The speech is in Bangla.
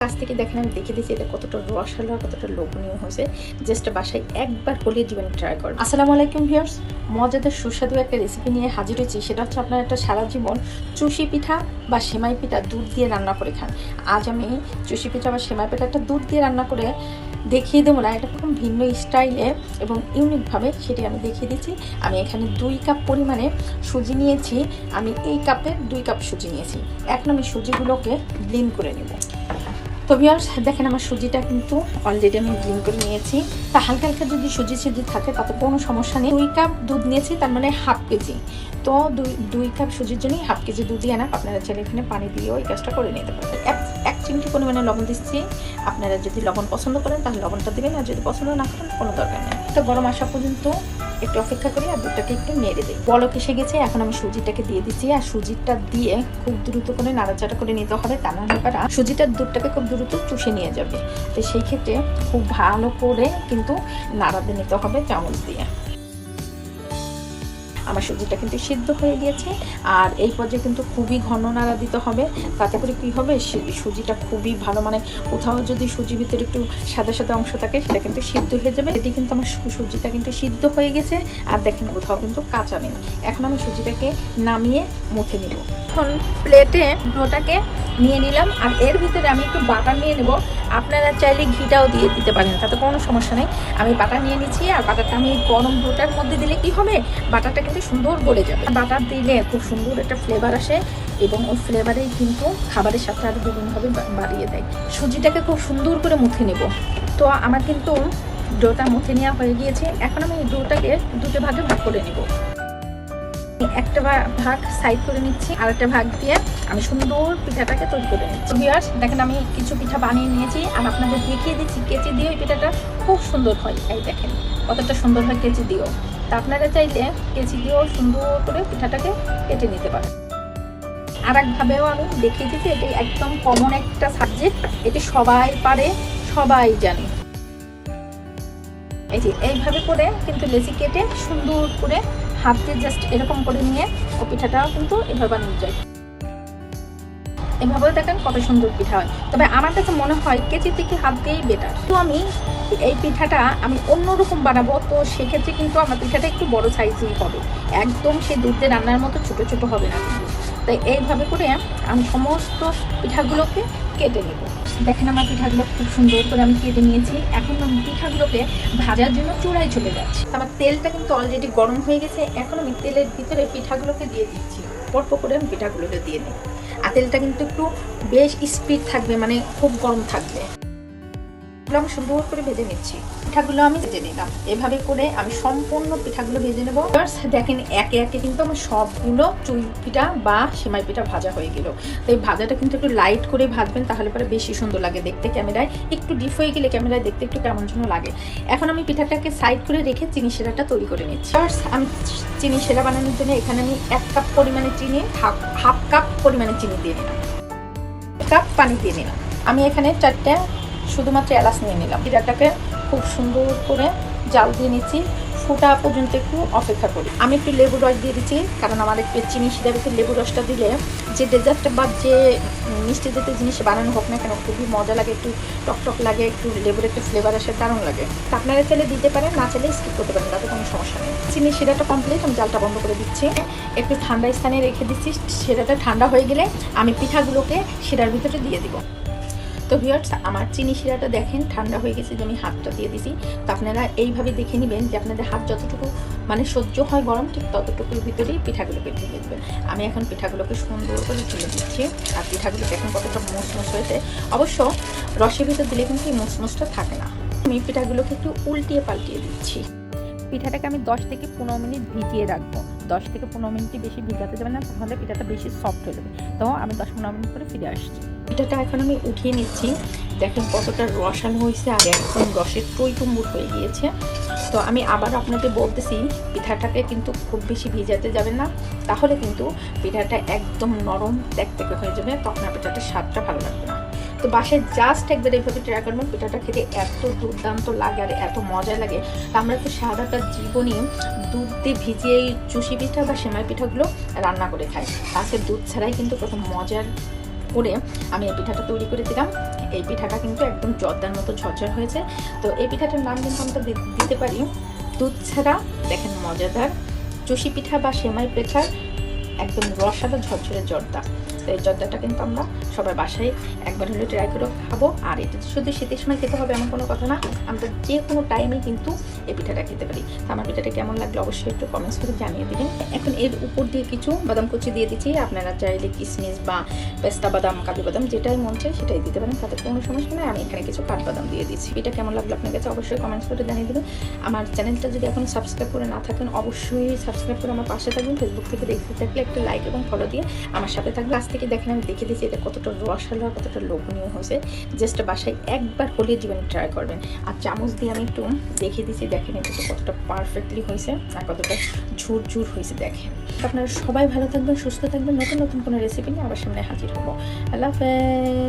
কাছ থেকে দেখেন আমি দেখে দিচ্ছি এটা কতটা রসালো আর কতটা লোভনীয় হয়েছে। জাস্ট বাসায় একবার হলে জীবনে ট্রাই করুন। আসসালামু আলাইকুম ভিউয়ার্স, মজাদার সুস্বাদু একটা রেসিপি নিয়ে হাজির হয়েছি। সেটা হচ্ছে আপনার একটা সারা জীবন চুষি পিঠা বা সেমাই পিঠা দুধ দিয়ে রান্না করে খান। আজ আমি চুষি পিঠা বা সেমাই পিঠা একটা দুধ দিয়ে রান্না করে দেখিয়ে দেবো না, এটা খুব ভিন্ন স্টাইলে এবং ইউনিকভাবে সেটি আমি দেখিয়ে দিচ্ছি। আমি এখানে 2 কাপ পরিমাণে সুজি নিয়েছি। আমি এই কাপে 2 কাপ সুজি নিয়েছি। এখন আমি সুজিগুলোকে ব্লেন্ড করে নেব। তো ভিউয়ার্স দেখেন আমার সুজিটা কিন্তু অলরেডি আমি ব্লেন্ড করে নিয়েছি। তা হালকা হালকা যদি সুজি থাকে তাতে কোনো সমস্যা নেই। 2 কাপ দুধ নিয়েছি, তার মানে হাফ কেজি। তো 2 কাপ সুজির জন্যই হাফ কেজি দুধ দিয়ে না, আপনারা চাইলে এখানে পানি দিয়েও এই কাজটা করে নিতে পারেন। 1 চিমটি পরিমাণে লবণ দিচ্ছি। আপনারা যদি লবণ পছন্দ করেন তাহলে লবণটা দেবেন, আর যদি পছন্দ না করেন কোনো দরকার নেই। তো গরম আসা পর্যন্ত একটু অপেক্ষা করি আর দুধটাকে একটু নেড়ে দিই। বলক এসে গেছে, এখন আমি সুজিটাকে দিয়ে দিচ্ছি। আর সুজিটা দিয়ে খুব দ্রুত করে নাড়াচাড়া করে নিতে হবে, তা না হলে সুজিটার দুধটাকে খুব দ্রুত চুষে নিয়ে যাবে। তো সেই ক্ষেত্রে খুব ভালো করে কিন্তু নাড়াতে নিতে হবে চামচ দিয়ে। আমার সুজিটা কিন্তু সিদ্ধ হয়ে গিয়েছে, আর এই পর্যায়ে কিন্তু খুবই ঘন নাড়া দিতে হবে। তাতে করে কী হবে, সুজিটা খুবই ভালো, মানে কোথাও যদি সুজির ভিতরে একটু সাদা সাদা অংশ থাকে সেটা কিন্তু সিদ্ধ হয়ে যাবে। এটি কিন্তু আমার সুজিটা কিন্তু সিদ্ধ হয়ে গেছে, আর দেখেন কোথাও কিন্তু কাঁচা নেই। এখন আমি সুজিটাকে নামিয়ে মুছে নিব। এখন প্লেটে ডোটাকে নিয়ে নিলাম, আর এর ভিতরে আমি একটু বাটার নিয়ে নেব। আপনারা চাইলে ঘিটাও দিয়ে দিতে পারেন, তাতে কোনো সমস্যা নেই। আমি বাটার নিয়ে নিচ্ছি, আর বাটারটা আমি গরম ডোটার মধ্যে দিলে কি হবে, বাটারটা কিন্তু সুন্দর গলে যাবে। বাটার দিলে খুব সুন্দর একটা ফ্লেভার আসে, এবং ওই ফ্লেভারেই কিন্তু খাবারের সাথে আরও দুগুণভাবে বাড়িয়ে দেয়। সুজিটাকে খুব সুন্দর করে মুছে নেব। তো আমার কিন্তু ডোটা মুছে নেওয়া হয়ে গিয়েছে। এখন আমি ডোটাকে 2 ভাগে ভাগ করে নেব। একটা ভাগ সাইড করে নিচ্ছি, আর একটা ভাগ দিয়ে আমি সুন্দর পিঠাটাকে তৈরি করে নিচ্ছি। ভিউয়ার্স দেখেন আমি কিছু পিঠা বানিয়ে নিয়েছি, আর আপনাদের দেখিয়ে দিচ্ছি কেচি দিয়ে ওই পিঠাটা খুব সুন্দর হয়। এই দেখেন কতটা সুন্দর হয় কেচি দিয়েও। তা আপনারা চাইলে কেচি দিয়েও সুন্দর করে পিঠাটাকে কেটে নিতে পারেন। আর একভাবেও আমি দেখিয়ে দিচ্ছি, এটি একদম কমন একটা সাবজেক্ট, এটি সবাই পারে, সবাই জানে। এই যে এইভাবে করে কিন্তু লেচি কেটে সুন্দর করে হাত দিয়ে জাস্ট এরকম করে নিয়ে ও পিঠাটাও কিন্তু এভাবে বানিয়ে যায়। এভাবেও দেখেন কত সুন্দর পিঠা হয়। তবে আমার কাছে মনে হয় কেচি থেকে হাত দিয়েই বেটার। তো আমি এই পিঠাটা আমি অন্যরকম বানাবো, তো সেক্ষেত্রে কিন্তু আমার পিঠাটা একটু বড় সাইজেই হবে, একদম সেই দুধে রান্নার মতো ছোট ছোট হবে না কিন্তু। তাই এইভাবে করে আমি সমস্ত পিঠাগুলোকে কেটে নেব। দেখেন আমার পিঠাগুলো খুব সুন্দর করে আমি কেটে নিয়েছি। এখন আমি পিঠাগুলোকে ভাজার জন্য চূড়ায় চলে যাচ্ছি। আমার তেলটা কিন্তু অলরেডি গরম হয়ে গেছে। এখন আমি তেলের ভিতরে পিঠাগুলোকে দিয়ে দিচ্ছি। অল্প করে আমি পিঠাগুলোকে দিয়ে নিই। আর তেলটা কিন্তু একটু বেশ স্পিড থাকবে, মানে খুব গরম থাকবে। আমি সুন্দর করে ভেজে নিচ্ছি। পিঠাগুলো আমি ভেজে নিলাম। এভাবে করে আমি সম্পূর্ণ পিঠাগুলো ভেজে নেব। দেখেন একে একে কিন্তু আমার সবগুলো চুই পিঠা বা সেমাই পিঠা ভাজা হয়ে গেল। তো এই ভাজাটা কিন্তু একটু লাইট করে ভাজবেন, তাহলে পরে বেশি সুন্দর লাগে দেখতে। ক্যামেরায় একটু ডিপ হয়ে গেলে ক্যামেরায় দেখতে একটু কেমন যেন লাগে। এখন আমি পিঠাটাকে সাইড করে রেখে চিনি শিরাটা তৈরি করে নিচ্ছি। আমি চিনি শিরা বানানোর জন্য এখানে আমি 1 কাপ পরিমাণে চিনি, হাফ কাপ পরিমাণে চিনি দিয়ে নিলাম, 1 কাপ পানি দিয়ে নিলাম। আমি এখানে 4টা শুধুমাত্র এলাচ নিয়ে নিলাম। জিরাটাকে খুব সুন্দর করে জাল দিয়ে নিচ্ছি, ফোটা পর্যন্ত একটু অপেক্ষা করি। আমি একটু লেবু রস দিয়ে দিচ্ছি, কারণ আমার একটু চিনি শিরার ভিতরে লেবু রসটা দিলে যে ডেজার্টটা বা যে মিষ্টি জাতীয় জিনিস বানানো হোক না কেন খুবই মজা লাগে, একটু টকটক লাগে, একটু লেবুর একটু ফ্লেভার আসে, দারুণ লাগে। আপনারা চাইলে দিতে পারেন, না চাইলে স্কিপ করতে পারেন, তাতে কোনো সমস্যা নেই। চিনি শিরাটা কমপ্লিট, আমি জালটা বন্ধ করে দিচ্ছি। একটু ঠান্ডা স্থানে রেখে দিচ্ছি। শিরাটা ঠান্ডা হয়ে গেলে আমি পিঠাগুলোকে শিরার ভিতরে দিয়ে দিব। তো ভিউয়ার্স আমার চিনি শিরাটা দেখেন ঠান্ডা হয়ে গেছে, যে আমি হাতটা দিয়ে দিছি। তো আপনারা এইভাবে দেখে নেবেন যে আপনাদের হাত যতটুকু মানে সহ্য হয় গরম, ঠিক ততটুকুর ভিতরেই পিঠাগুলোকে ঢেলে দেবেন। আমি এখন পিঠাগুলোকে সুন্দর করে ঢেলে দিচ্ছি। আর পিঠাগুলো দেখেন কতটা মুসমুস হয়েছে। অবশ্য রসের ভিতর দিলে কিন্তু এই মুসমুসটা থাকে না। আমি পিঠাগুলোকে একটু উল্টিয়ে পাল্টিয়ে দিচ্ছি। পিঠাটাকে আমি 10 থেকে 15 মিনিট ভিজিয়ে রাখবো। 10 থেকে 15 মিনিটই বেশি ভিজাতে যাবে না, তাহলে পিঠাটা বেশি সফট হয়ে যাবে। তো আমি 10-15 মিনিট করে ফিরে আসছি। পিঠাটা এখন আমি উঠিয়ে নিচ্ছি। দেখেন কতটা রসালো হয়েছে, আর একদম রসের টইটুম্বুর হয়ে গিয়েছে। তো আমি আবার আপনাদের বলতেছি, পিঠাটাকে কিন্তু খুব বেশি ভিজাতে যাবেন না, তাহলে কিন্তু পিঠাটা একদম নরম ত্যাকত্যাকে হয়ে যাবে, তখন পিঠাটার স্বাদটা ভালো লাগবে না। তো বাসায় জাস্ট একবার এইভাবে ট্রাই করবেন। পিঠাটা খেতে এত দুর্দান্ত লাগে আর এত মজা লাগে। আমরা তো সারাটা জীবনই দুধ দিয়ে ভিজিয়ে এই চুষি পিঠা বা সেমাই পিঠাগুলো রান্না করে খাই। আজকে দুধ ছাড়াই কিন্তু কত মজার করে আমি এই পিঠাটা তৈরি করে দিলাম। এই পিঠাটা কিন্তু একদম জর্দার মতো ঝরঝর হয়েছে। তো এই পিঠাটার নাম কিন্তু আমরা দিতে পারি দুধ ছাড়া। দেখেন মজাদার চষি পিঠা বা সেমাই পিঠার একদম রসালো ঝরঝরে জর্দা। তো এই জর্দাটা কিন্তু আমরা সবাই বাসায় একবার হলে ট্রাই করে খাবো। আর এটা শুধু শীতের সময় খেতে হবে এমন কোনো কথা না, আমরা যে কোনো টাইমে কিন্তু এই পিঠাটা খেতে পারি। তো আমার পিঠাটা কেমন লাগলো অবশ্যই একটু কমেন্টস করে জানিয়ে দিবেন। এখন এর উপর দিয়ে কিছু বাদাম কুচি দিয়ে দিচ্ছি। আপনারা চাইলে কিশমিশ বা পেস্তা বাদাম, কাজু বাদাম যেটাই মন চায় সেটাই দিতে পারেন, তাতে কোনো সমস্যা নয়। আমি এখানে কিছু কাঠবাদাম দিয়ে দিচ্ছি। এটা কেমন লাগলো আপনার কাছে অবশ্যই কমেন্টস করে জানিয়ে দেবেন। আমার চ্যানেলটা যদি এখন সাবস্ক্রাইব করে না থাকেন অবশ্যই সাবস্ক্রাইব করে আমার পাশে থাকবেন। ফেসবুক থেকে দেখতে থাকলে একটা লাইক এবং ফলো দিয়ে আমার সাথে থাকবে। আজ থেকে দেখেন আমি দেখে দিয়েছি এটা কতটা রসালো আর কতটা লোভনীয় হয়েছে। জাস্ট বাসায় একবার হলে জীবনে ট্রাই করবেন। আর চামচ দিয়ে আমি একটু দেখে দিচ্ছি, দেখেন এটা কতটা পারফেক্টলি হয়েছে আর কতটা ঝুরঝুর হয়েছে দেখেন। আপনারা সবাই ভালো থাকবেন, সুস্থ থাকবেন। নতুন নতুন কোনো রেসিপি নিয়ে আবার সামনে হাজির হবো। আল্লাহ হাফেজ।